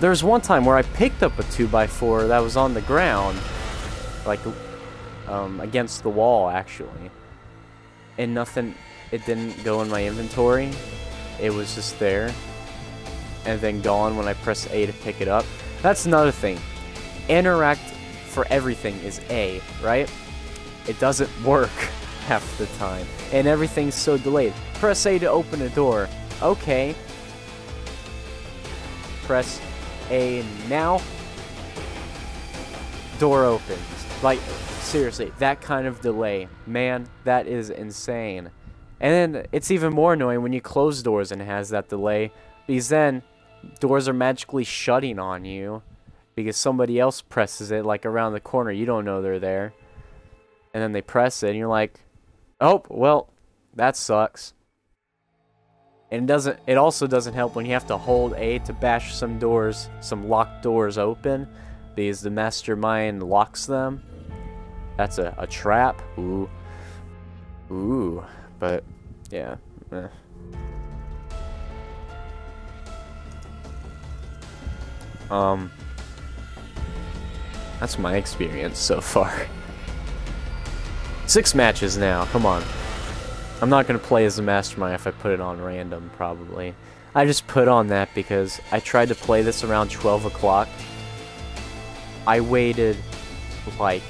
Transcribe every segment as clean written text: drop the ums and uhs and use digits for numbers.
There's one time where I picked up a 2x4 that was on the ground, like, against the wall, actually. And nothing, it didn't go in my inventory. It was just there. And then gone when I press A to pick it up. That's another thing. Interact for everything is A, right? It doesn't work half the time. And everything's so delayed. Press A to open a door. Okay. Press A now. Door opens. Like, seriously, that kind of delay. Man, that is insane. And then it's even more annoying when you close doors and it has that delay. Because then, doors are magically shutting on you. Because somebody else presses it, like, around the corner. You don't know they're there. And then they press it, and you're like, oh, well, that sucks. And it also doesn't help when you have to hold A to bash some doors, some locked doors open, because the mastermind locks them. That's a trap. Ooh. Ooh. But, yeah. That's my experience so far. 6 matches now, come on. I'm not going to play as the mastermind if I put it on random, probably. I just put on that because I tried to play this around 12 o'clock. I waited, like,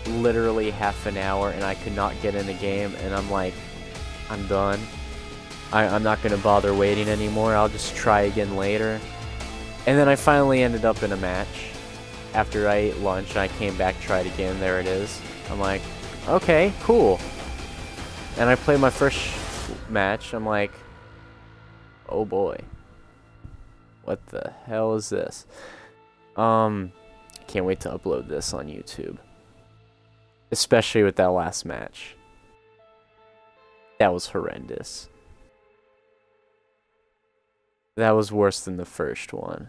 literally half an hour and I could not get in the game, and I'm like, I'm done. I'm not going to bother waiting anymore, I'll just try again later. And then I finally ended up in a match. After I ate lunch and I came back, tried again, there it is. I'm like, okay, cool. And I played my first match, I'm like, oh boy. What the hell is this? Can't wait to upload this on YouTube. Especially with that last match. That was horrendous. That was worse than the first one.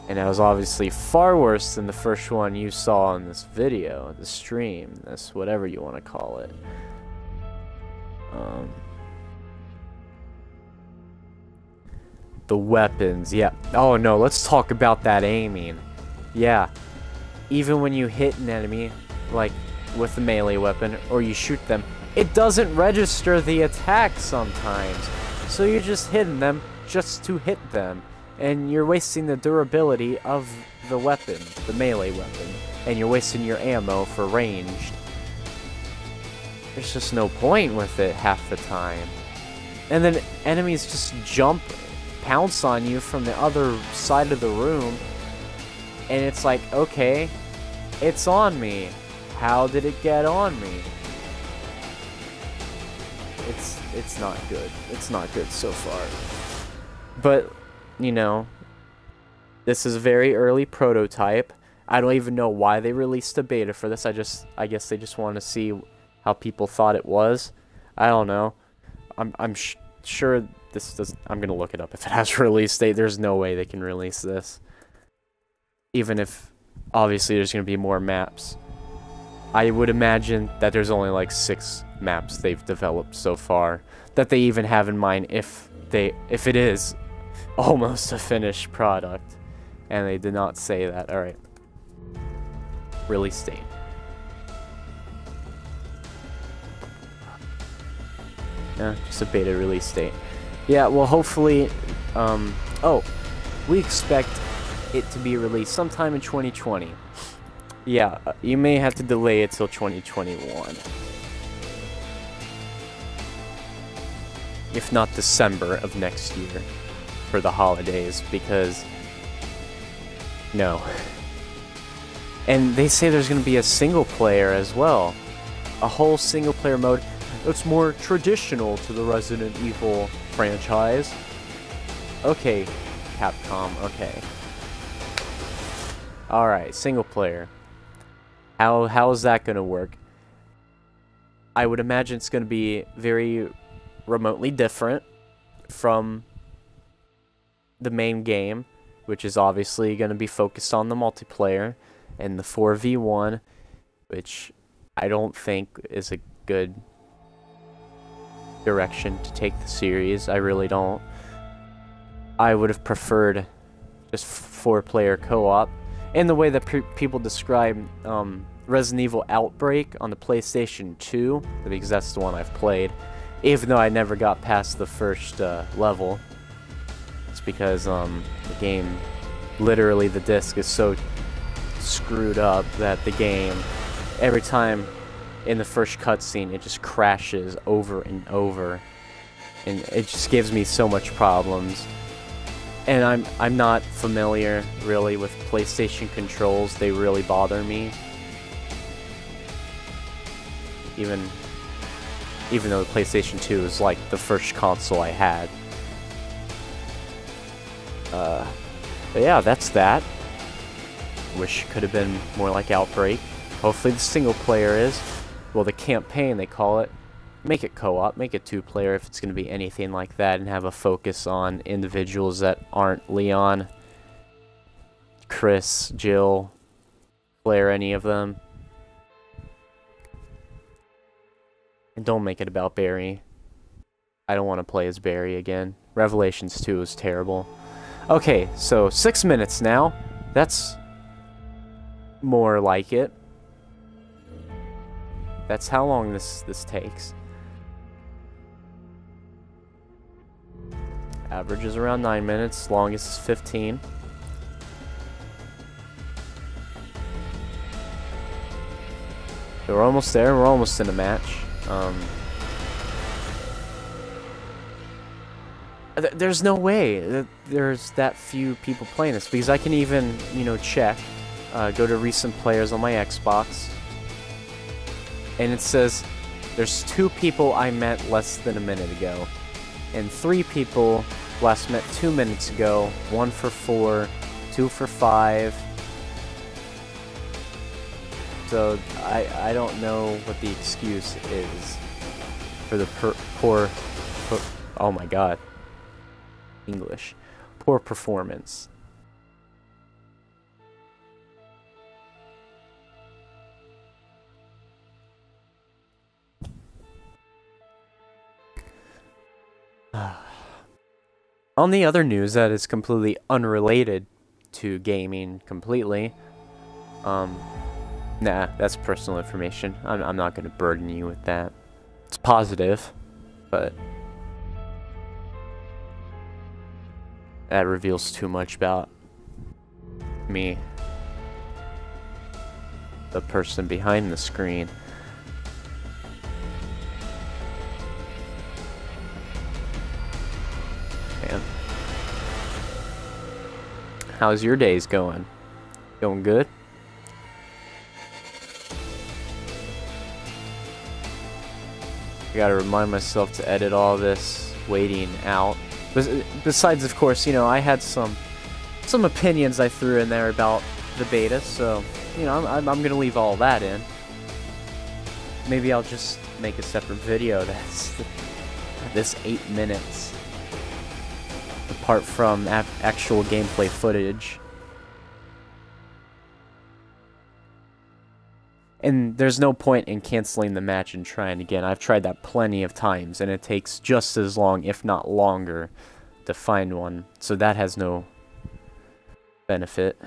And that was obviously far worse than the first one you saw in this video, the stream, this whatever you want to call it. The weapons, yeah. Oh no, let's talk about that aiming. Yeah. Even when you hit an enemy, like with a melee weapon, or you shoot them, it doesn't register the attack sometimes. So you're just hitting them just to hit them. And you're wasting the durability of the weapon, the melee weapon. And you're wasting your ammo for ranged. There's just no point with it half the time. And then enemies just jump, pounce on you from the other side of the room. And it's like, okay, it's on me. How did it get on me? It's not good. It's not good so far. But, you know, this is a very early prototype. I don't even know why they released a beta for this. I guess they just want to see how people thought it was. I don't know. I'm sure this does. I'm gonna look it up if it has a release date. There's no way they can release this. Even if, obviously, there's gonna be more maps. I would imagine that there's only like 6 maps they've developed so far that they even have in mind if it is almost a finished product. And they did not say that. Alright. Release date. Yeah, just a beta release date. Yeah, well, hopefully, oh, we expect it to be released sometime in 2020. Yeah, you may have to delay it till 2021. If not December of next year for the holidays, because no. And they say there's going to be a single player as well. A whole single player mode that's more traditional to the Resident Evil franchise. Okay, Capcom, okay. Alright, single player. How is that going to work? I would imagine it's going to be very remotely different from the main game, which is obviously going to be focused on the multiplayer and the 4v1, which I don't think is a good direction to take the series. I really don't. I would have preferred just 4-player co-op. And the way that people describe Resident Evil Outbreak on the PlayStation 2, because that's the one I've played, even though I never got past the first level. It's because the game, literally the disc is so screwed up that the game, every time in the first cutscene, it just crashes over and over. And it just gives me so much problems. And I'm not familiar, really, with PlayStation controls. They really bother me. Even though the PlayStation 2 is like the first console I had. But yeah, that's that. Wish could have been more like Outbreak. Hopefully the single player is. Well, the campaign, they call it. Make it co-op, make it 2-player if it's going to be anything like that, and have a focus on individuals that aren't Leon, Chris, Jill, Claire, any of them. And don't make it about Barry. I don't want to play as Barry again. Revelations 2 is terrible. Okay, so 6 minutes now. That's more like it. That's how long this takes. Average is around 9 minutes, longest is 15. So we're almost there, we're almost in a match. There's no way that there's that few people playing this, because I can even, you know, check, go to recent players on my Xbox, and it says there's 2 people I met less than a minute ago, and 3 people last met 2 minutes ago, 1 for 4, 2 for 5. So I don't know what the excuse is for the poor, oh my god, English, poor performance. On the other news that is completely unrelated to gaming completely, nah, that's personal information. I'm not going to burden you with that. It's positive, but that reveals too much about me, the person behind the screen. Man. How's your days going? Going good? I gotta remind myself to edit all this waiting out. Besides, of course, you know, I had some opinions I threw in there about the beta, so, you know, I'm gonna leave all that in. Maybe I'll just make a separate video that's this 8 minutes, apart from actual gameplay footage. And there's no point in canceling the match and trying again. I've tried that plenty of times, and it takes just as long, if not longer, to find one. So that has no benefit.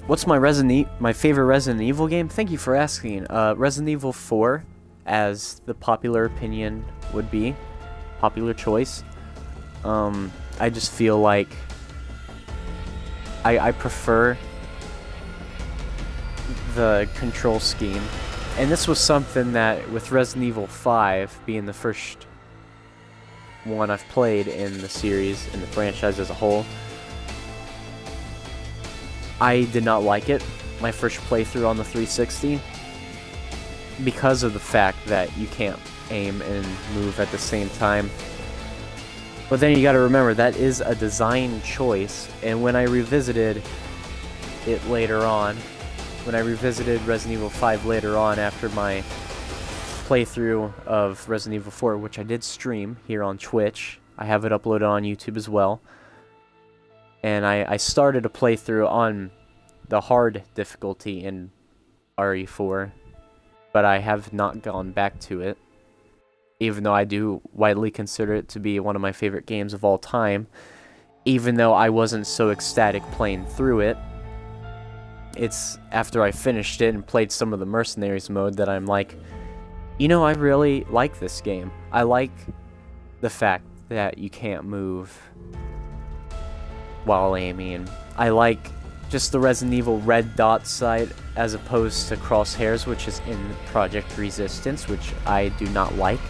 What's my favorite Resident Evil game? Thank you for asking. Resident Evil 4. As the popular opinion would be, popular choice. I just feel like I prefer the control scheme, and this was something that with Resident Evil 5 being the first one I've played in the series, in the franchise as a whole, I did not like it, my first playthrough on the 360. Because of the fact that you can't aim and move at the same time. But then you gotta remember, that is a design choice, and when I revisited it later on, when I revisited Resident Evil 5 later on after my playthrough of Resident Evil 4, which I did stream here on Twitch, I have it uploaded on YouTube as well, and I started a playthrough on the hard difficulty in RE4, but I have not gone back to it, even though I do widely consider it to be one of my favorite games of all time. Even though I wasn't so ecstatic playing through it, it's after I finished it and played some of the Mercenaries mode that I'm like, you know, I really like this game. I like the fact that you can't move while aiming. I like just the Resident Evil red dot sight as opposed to crosshairs, which is in Project Resistance, which I do not like.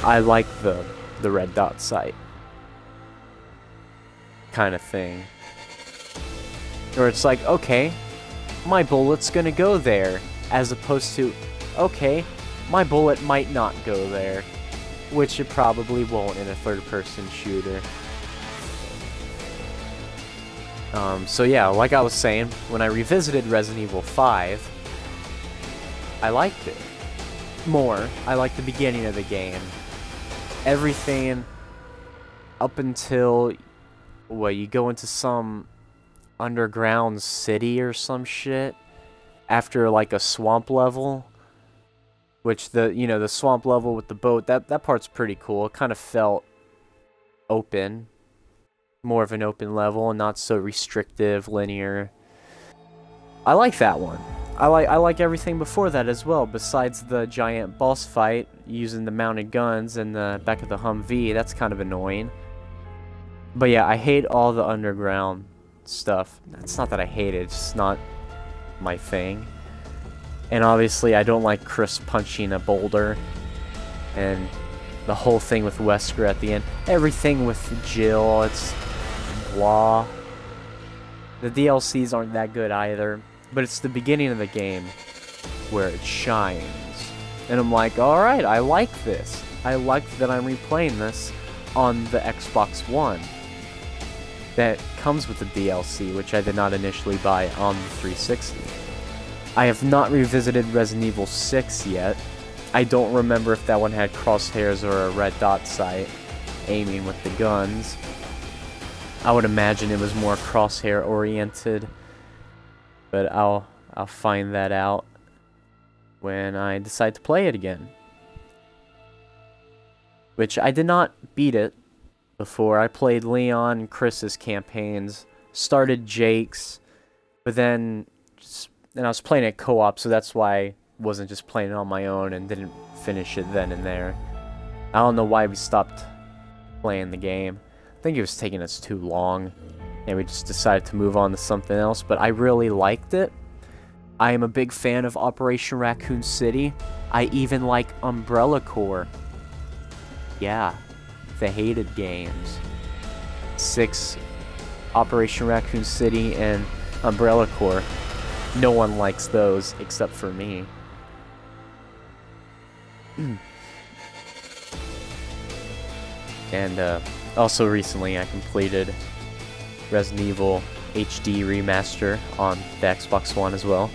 I like the red dot sight kind of thing. Or it's like, okay, my bullet's gonna go there, as opposed to, okay, my bullet might not go there, which it probably won't in a third-person shooter. So yeah, like I was saying, when I revisited Resident Evil 5, I liked it more. I liked the beginning of the game. Everything up until, well, you go into some underground city or some shit after like a swamp level, which the swamp level with the boat, that part's pretty cool. It kind of felt open, more of an open level and not so restrictive, linear. I like that one. I like everything before that as well, besides the giant boss fight using the mounted guns in the back of the Humvee. That's kind of annoying. But yeah, I hate all the underground stuff. It's not that I hate it, it's just not my thing. And obviously I don't like Chris punching a boulder, and the whole thing with Wesker at the end. Everything with Jill, it's blah. The DLCs aren't that good either, but it's the beginning of the game where it shines. And I'm like, alright, I like this. I like that I'm replaying this on the Xbox One. That comes with the DLC, which I did not initially buy on the 360. I have not revisited Resident Evil 6 yet. I don't remember if that one had crosshairs or a red dot sight aiming with the guns. I would imagine it was more crosshair oriented, but I'll find that out when I decide to play it again. Which I did not beat it before. I played Leon and Chris's campaigns, started Jake's, but then I was playing it co-op, so that's why I wasn't just playing it on my own and didn't finish it then and there. I don't know why we stopped playing the game. I think it was taking us too long, and we just decided to move on to something else, but I really liked it. I am a big fan of Operation Raccoon City. I even like Umbrella Corps. Yeah, the hated games. 6, Operation Raccoon City, and Umbrella Corps. No one likes those except for me. And also recently I completed Resident Evil HD Remaster on the Xbox One as well.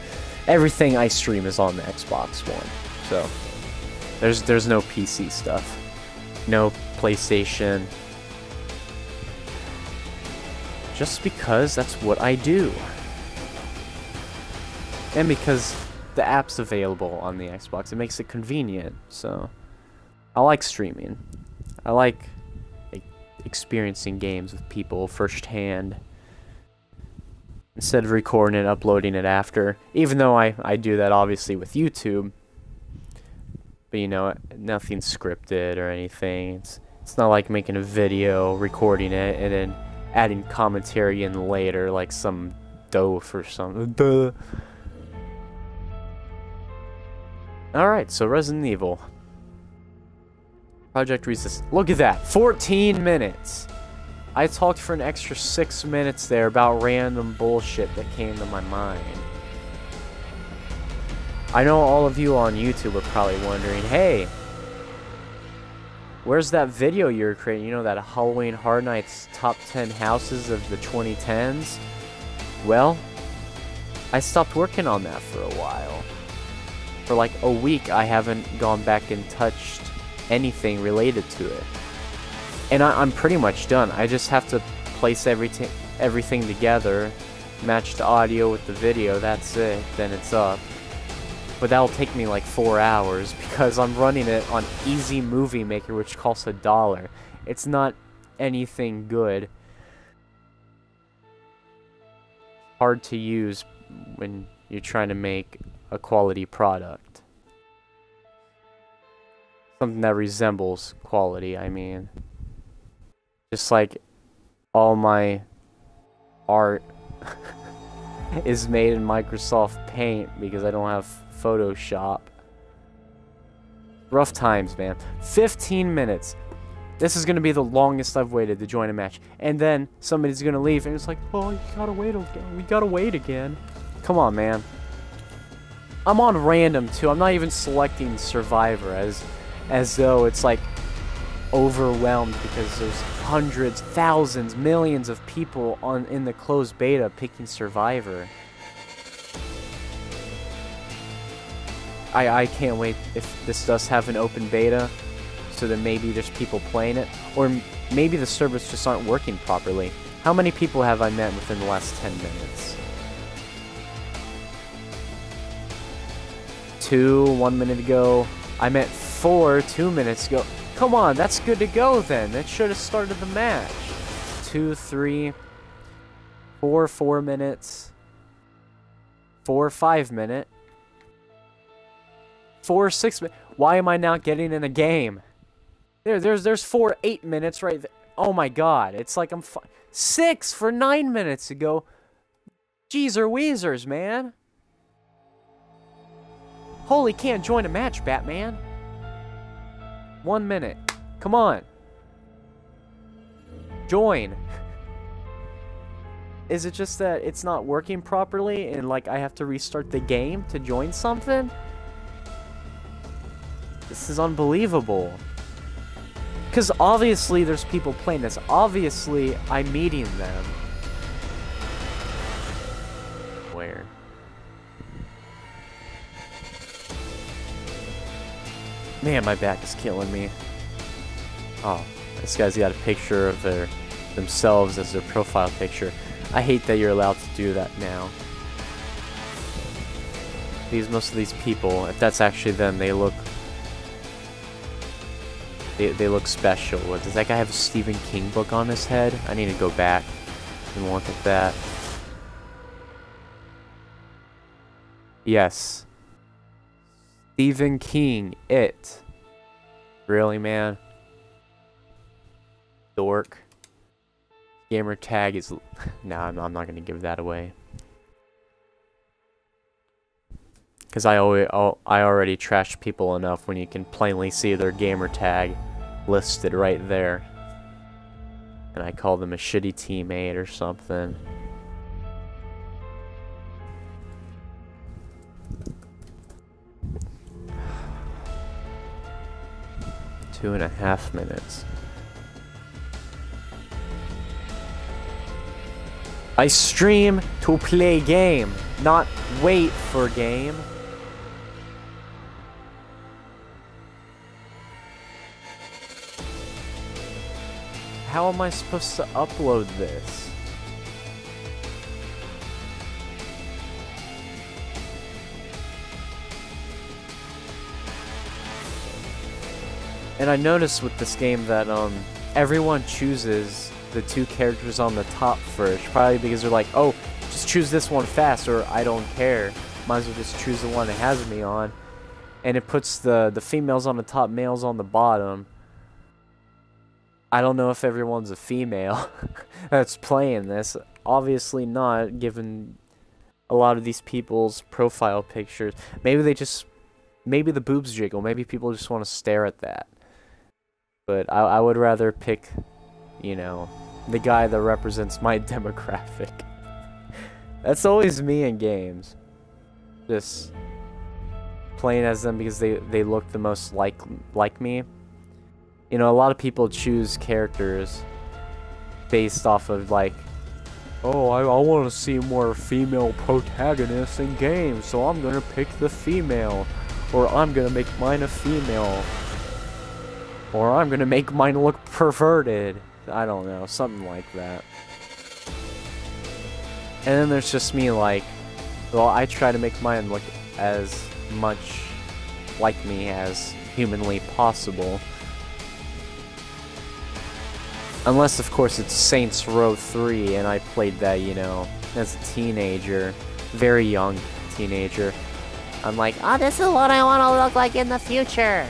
Everything I stream is on the Xbox One, so there's no PC stuff, no PlayStation, just because that's what I do. And because the app's available on the Xbox, it makes it convenient, so I like streaming. I like experiencing games with people firsthand, instead of recording it, uploading it after. Even though I do that obviously with YouTube, but you know, nothing's scripted or anything. It's not like making a video, recording it, and then adding commentary in later, like some dope or something. Alright, so Resident Evil. Project Resistance. Look at that! 14 minutes! I talked for an extra 6 minutes there about random bullshit that came to my mind. I know all of you on YouTube are probably wondering, hey, where's that video you were creating? You know, that Halloween Horror Nights top 10 houses of the 2010s? Well, I stopped working on that for a while. For like a week, I haven't gone back and touched anything related to it. And I'm pretty much done. I just have to place everything together match the audio with the video, that's it, then it's up. But that'll take me like 4 hours because I'm running it on Easy Movie Maker, which costs $1. It's not anything good. Hard to use when you're trying to make a quality product. Something that resembles quality, I mean. Just like all my art is made in Microsoft Paint because I don't have Photoshop. Rough times, man. 15 minutes. This is going to be the longest I've waited to join a match. And then somebody's going to leave and it's like, oh, you gotta wait again. We gotta wait again. Come on, man. I'm on random, too. I'm not even selecting Survivor as though it's like overwhelmed because there's hundreds, thousands, millions of people in the closed beta picking Survivor. I can't wait if this does have an open beta, so that maybe there's people playing it, or maybe the servers just aren't working properly. How many people have I met within the last 10 minutes? 2, 1 minute ago. I met 4, 2 minutes ago. Come on, that's good to go then. That should have started the match. 2, 3, 4, 4 minutes. 4, 5 minute. 4, 6 minutes. Why am I not getting in a game? There's 4, 8 minutes right there. Oh my god, it's like I'm 6 for 9 minutes ago. Jeezer Weezers, man. Holy, can't join a match, Batman. 1 minute. Come on. Join. Is it just that it's not working properly and like I have to restart the game to join something? This is unbelievable. Because obviously there's people playing this. Obviously I'm meeting them. Where? Man, my back is killing me. Oh, this guy's got a picture of themselves as their profile picture. I hate that you're allowed to do that now. Most of these people, if that's actually them, they look special. Does that guy have a Stephen King book on his head? I need to go back and look at that. Yes. Stephen King, It. Really, man? Dork. Gamer tag is... Nah, I'm not gonna give that away. Because I already trash people enough when you can plainly see their gamer tag listed right there. And I call them a shitty teammate or something. Two and a half minutes. I stream to play game, not wait for game. How am I supposed to upload this? And I noticed with this game that everyone chooses the 2 characters on the top first, probably because they're like, oh, just choose this one fast, or I don't care. Might as well just choose the one that has me on. And it puts the females on the top, males on the bottom. I don't know if everyone's a female that's playing this. Obviously not, given a lot of these people's profile pictures. Maybe the boobs jiggle. Maybe people just want to stare at that. But I would rather pick, you know, the guy that represents my demographic. That's always me in games. Just playing as them because they look the most like me. You know, a lot of people choose characters based off of like, oh, I want to see more female protagonists in games, so I'm gonna pick the female, or I'm gonna make mine a female, or I'm gonna make mine look perverted. I don't know, something like that. And then there's just me like, well, I try to make mine look as much like me as humanly possible. Unless, of course, it's Saints Row 3 and I played that, you know, as a teenager. Very young teenager. I'm like, oh, this is what I want to look like in the future.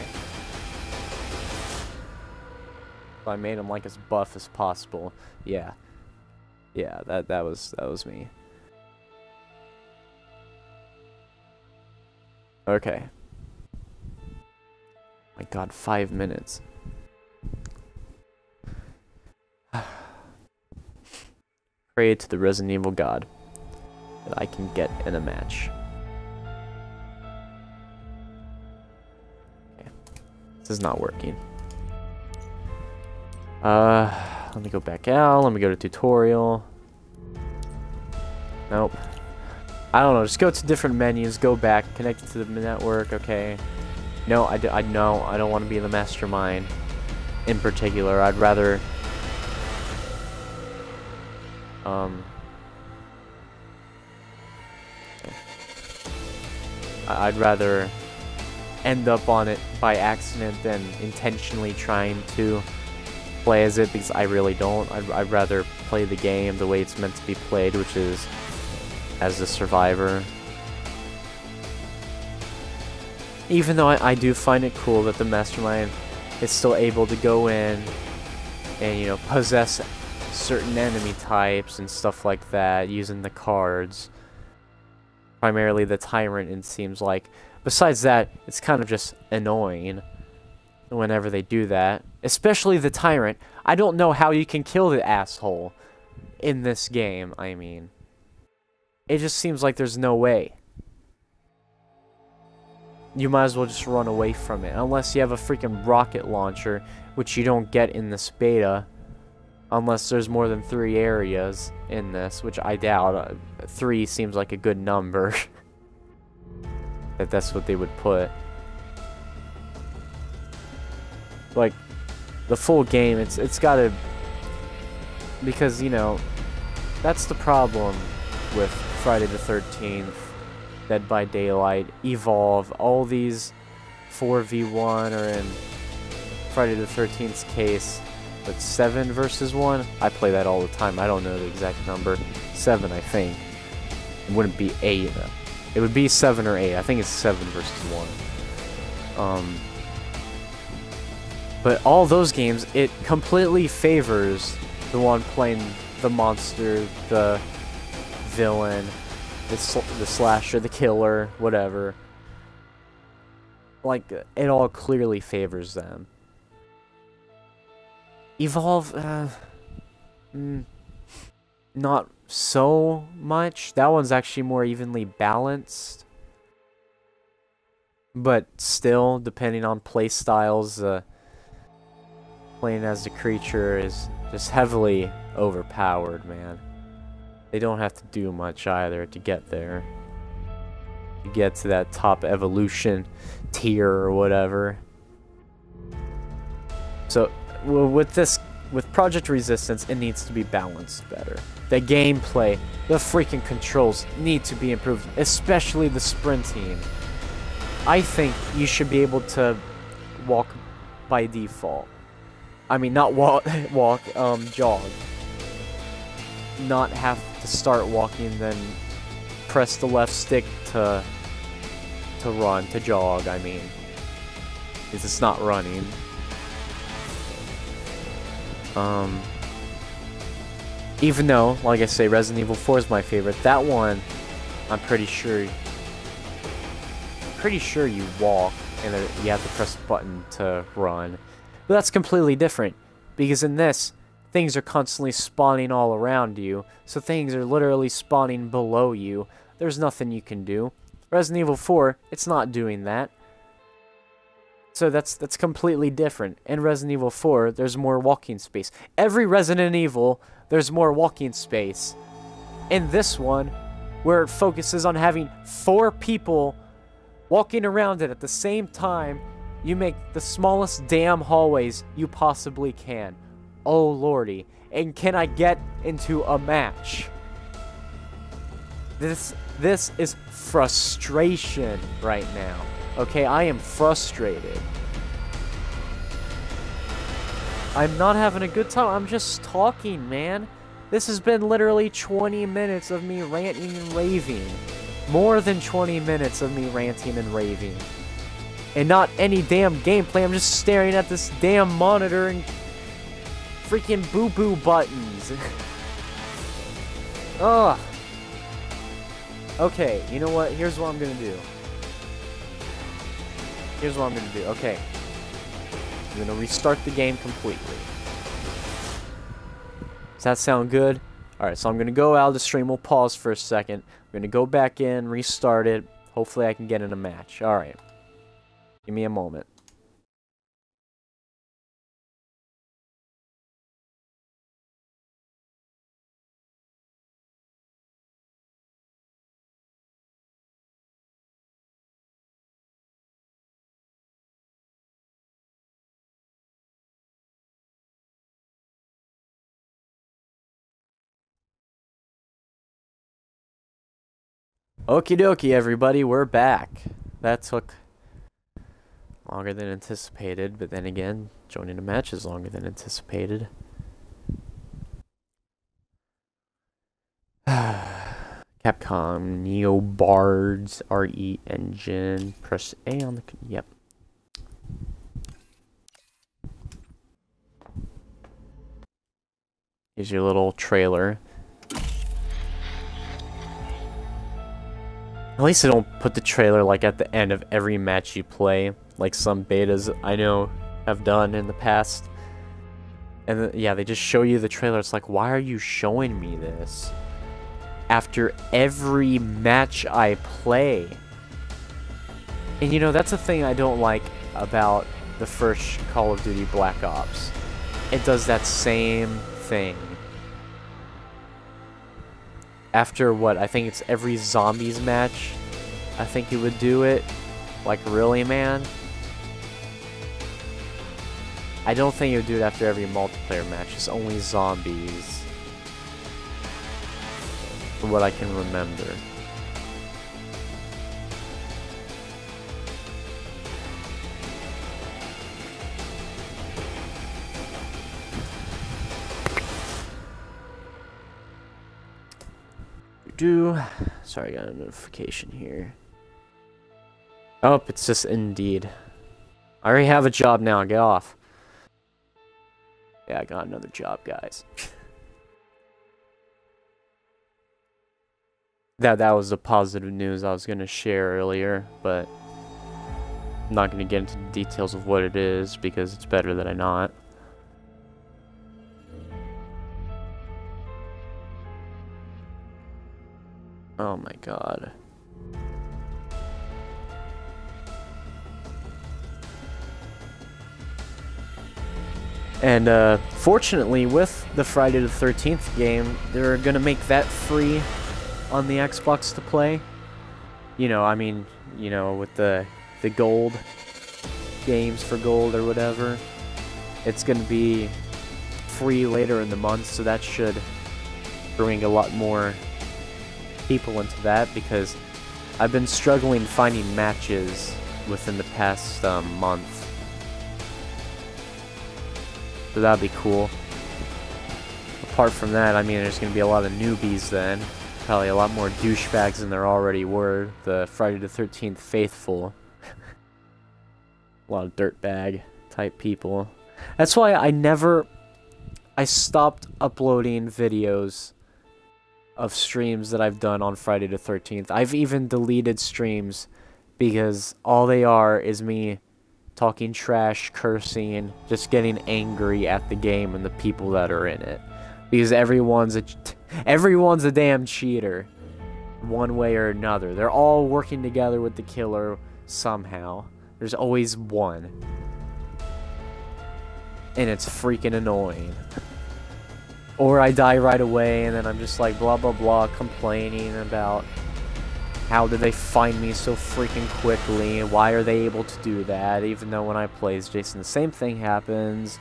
So I made him like as buff as possible. Yeah. Yeah, that was me. Okay. My god, 5 minutes. Pray to the Resident Evil God that I can get in a match. Okay. This is not working. Let me go back out. Let me go to tutorial. Nope. I don't know. Just go to different menus. Go back. Connect it to the network. Okay. No, I don't want to be the mastermind. In particular, I'd rather. I'd rather end up on it by accident than intentionally trying to play as it, because I really don't. I'd rather play the game the way it's meant to be played, which is as a survivor. Even though I do find it cool that the mastermind is still able to go in and, you know, possess certain enemy types and stuff like that using the cards. Primarily the Tyrant, it seems like. Besides that, it's kind of just annoying whenever they do that. Especially the Tyrant. I don't know how you can kill the asshole in this game, I mean. It just seems like there's no way. You might as well just run away from it. Unless you have a freaking rocket launcher, which you don't get in this beta. Unless there's more than 3 areas in this, which I doubt. 3 seems like a good number. That's what they would put. Like, the full game, it's gotta... Because, you know, that's the problem with Friday the 13th, Dead by Daylight, Evolve, all these 4v1, or in Friday the 13th's case, but 7 versus 1? I play that all the time. I don't know the exact number. 7, I think. It wouldn't be 8. It would be 7 or 8. I think it's 7 versus 1. But all those games, it completely favors the one playing the monster, the villain, the slasher, the killer, whatever. Like, it all clearly favors them. Evolve, not so much. That one's actually more evenly balanced. But still, depending on play styles, playing as the creature is just heavily overpowered, man. They don't have to do much either to get there. To get to that top evolution tier or whatever. So, with Project Resistance, it needs to be balanced better. The gameplay, the freaking controls need to be improved, especially the sprinting. I think you should be able to walk by default. I mean, not jog. Not have to start walking, then press the left stick to run, to jog, I mean. Because it's not running. Even though, like I say, Resident Evil 4 is my favorite, that one, I'm pretty sure you walk, and then you have to press the button to run. But that's completely different, because in this, things are constantly spawning all around you, so things are literally spawning below you. There's nothing you can do. Resident Evil 4, it's not doing that. So that's completely different. In Resident Evil 4, there's more walking space. Every Resident Evil, there's more walking space. In this one, where it focuses on having 4 people walking around it at the same time, you make the smallest damn hallways you possibly can. Oh lordy. And can I get into a match? This is frustration right now. Okay, I am frustrated. I'm not having a good time. I'm just talking, man. This has been literally 20 minutes of me ranting and raving. More than 20 minutes of me ranting and raving. And not any damn gameplay. I'm just staring at this damn monitor and freaking boo-boo buttons. Ugh. Okay, you know what? Here's what I'm gonna do. Okay. I'm gonna restart the game completely. Does that sound good? Alright, so I'm gonna go out of the stream. We'll pause for a second. I'm gonna go back in, restart it. Hopefully I can get in a match. Alright. Give me a moment. Okie dokie, everybody, we're back. That took longer than anticipated, but then again, joining a match is longer than anticipated. Capcom, Neo Bards, RE Engine, press A on the... Yep. Here's your little trailer. At least they don't put the trailer like at the end of every match you play, like some betas I know have done in the past. And yeah, they just show you the trailer. It's like, why are you showing me this after every match I play? And you know, that's the thing I don't like about the first Call of Duty Black Ops. It does that same thing. After what, I think it's every zombies match, I think you would do it. Like, really, man? I don't think you would do it after every multiplayer match. It's only zombies. From what I can remember. Sorry, I got a notification here. Oh, it's just Indeed. I already have a job now, get off. Yeah, I got another job, guys. That was the positive news I was going to share earlier, but I'm not going to get into the details of what it is because it's better that I not. Oh my god. And fortunately, with the Friday the 13th game, they're gonna make that free on the Xbox to play. You know, I mean, you know, with the gold games for gold or whatever. It's gonna be free later in the month, so that should bring a lot more people into that, because I've been struggling finding matches within the past month. So that'd be cool. Apart from that, I mean, there's gonna be a lot of newbies then. Probably a lot more douchebags than there already were. The Friday the 13th faithful. A lot of dirtbag type people. That's why I stopped uploading videos of streams that I've done on Friday the 13th. I've even deleted streams because all they are is me talking trash, cursing, just getting angry at the game and the people that are in it. Because everyone's a damn cheater, one way or another. They're all working together with the killer somehow. There's always one. And it's freaking annoying. Or I die right away, and then I'm just like blah blah blah complaining about how did they find me so freaking quickly, and why are they able to do that, even though when I play as Jason the same thing happens.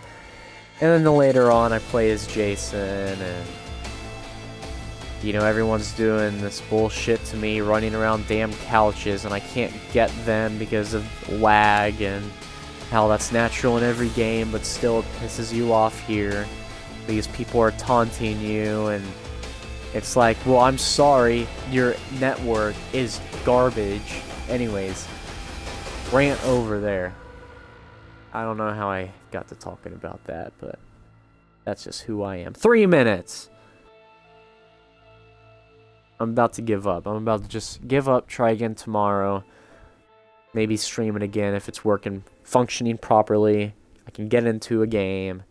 And then later on I play as Jason, and You know, everyone's doing this bullshit to me, running around damn couches, and I can't get them because of lag, and how that's natural in every game, but still it pisses you off here. Because people are taunting you, and it's like, well, I'm sorry, your network is garbage. Anyways, rant over there. I don't know how I got to talking about that, but that's just who I am. 3 minutes! I'm about to give up. I'm about to just give up, try again tomorrow. Maybe stream it again if it's working, functioning properly. I can get into a game,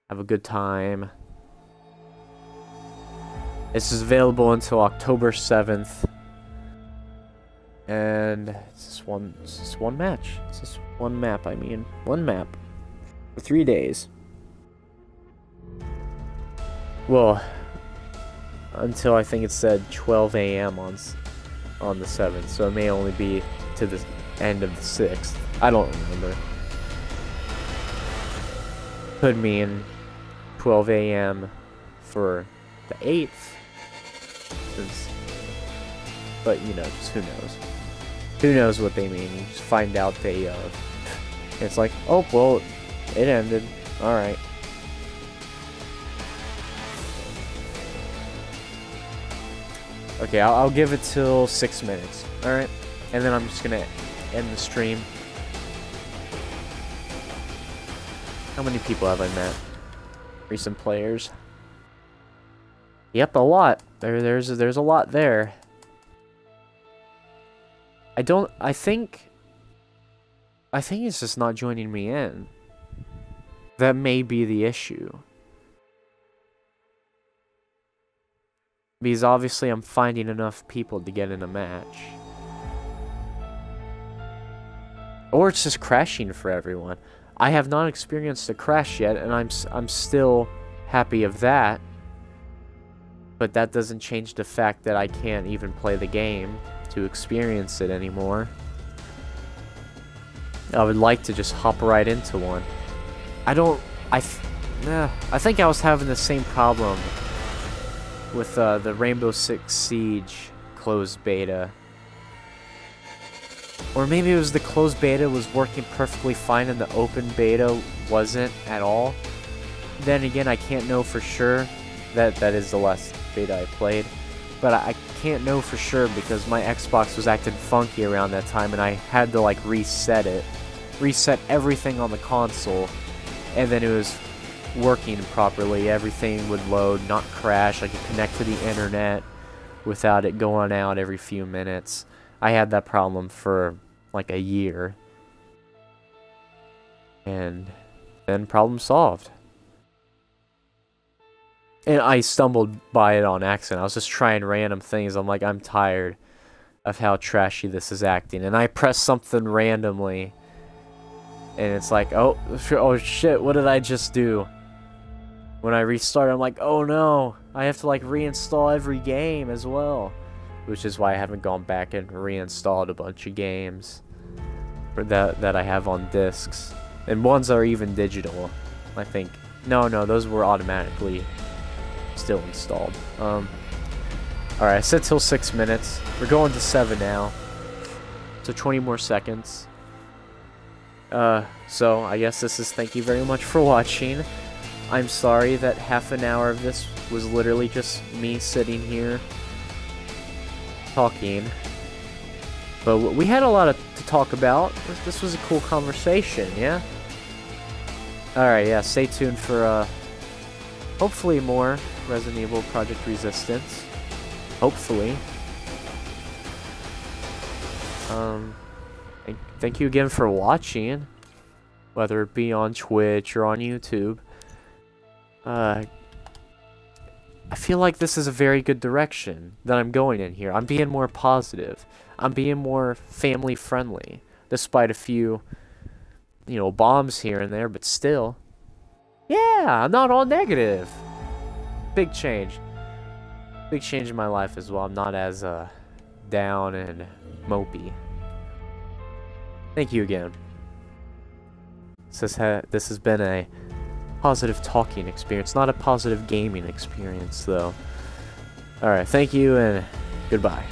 have a good time. This is available until October 7th. And it's just one match. It's just one map, I mean. One map. For 3 days. Well, until I think it said 12 a.m. on the 7th. So it may only be to the end of the 6th. I don't remember. Could mean 12 a.m. for the 8th. But, you know, just who knows. Who knows what they mean. You just find out day of. It's like, oh, well, it ended. Alright. Okay, I'll give it till 6 minutes. Alright? And then I'm just gonna end the stream. How many people have I met? Recent players. Yep, a lot. There's a lot there. I think it's just not joining me in. That may be the issue. Because obviously I'm finding enough people to get in a match. Or it's just crashing for everyone. I have not experienced a crash yet, and I'm still happy of that. But that doesn't change the fact that I can't even play the game to experience it anymore. I would like to just hop right into one. I think I was having the same problem with the Rainbow Six Siege closed beta. Or maybe it was the closed beta was working perfectly fine and the open beta wasn't at all. Then again, I can't know for sure. That is the last beta I played. But I can't know for sure because my Xbox was acting funky around that time and I had to like reset it. Reset everything on the console. And then it was working properly. Everything would load, not crash. I could connect to the internet without it going out every few minutes. I had that problem for like a year. And then problem solved. And I stumbled by it on accident. I was just trying random things. I'm like, I'm tired of how trashy this is acting. And I pressed something randomly. And it's like, oh shit, what did I just do? When I restart, I'm like, oh no, I have to like reinstall every game as well. Which is why I haven't gone back and reinstalled a bunch of games that I have on discs. And ones are even digital, I think. No, those were automatically still installed. Alright, I said till 6 minutes. We're going to 7 now. So 20 more seconds. So I guess this is thank you very much for watching. I'm sorry that half an hour of this was literally just me sitting here talking. But we had a lot to talk about. This was a cool conversation, yeah? Alright, yeah, stay tuned for hopefully more Resident Evil Project Resistance. Hopefully. Thank you again for watching, whether it be on Twitch or on YouTube. I feel like this is a very good direction that I'm going in here. I'm being more positive. I'm being more family friendly, despite a few, you know, bombs here and there, but still. Yeah, I'm not all negative. Big change. Big change in my life as well. I'm not as down and mopey. Thank you again. This has been a positive talking experience, not a positive gaming experience, though. Alright, thank you and goodbye.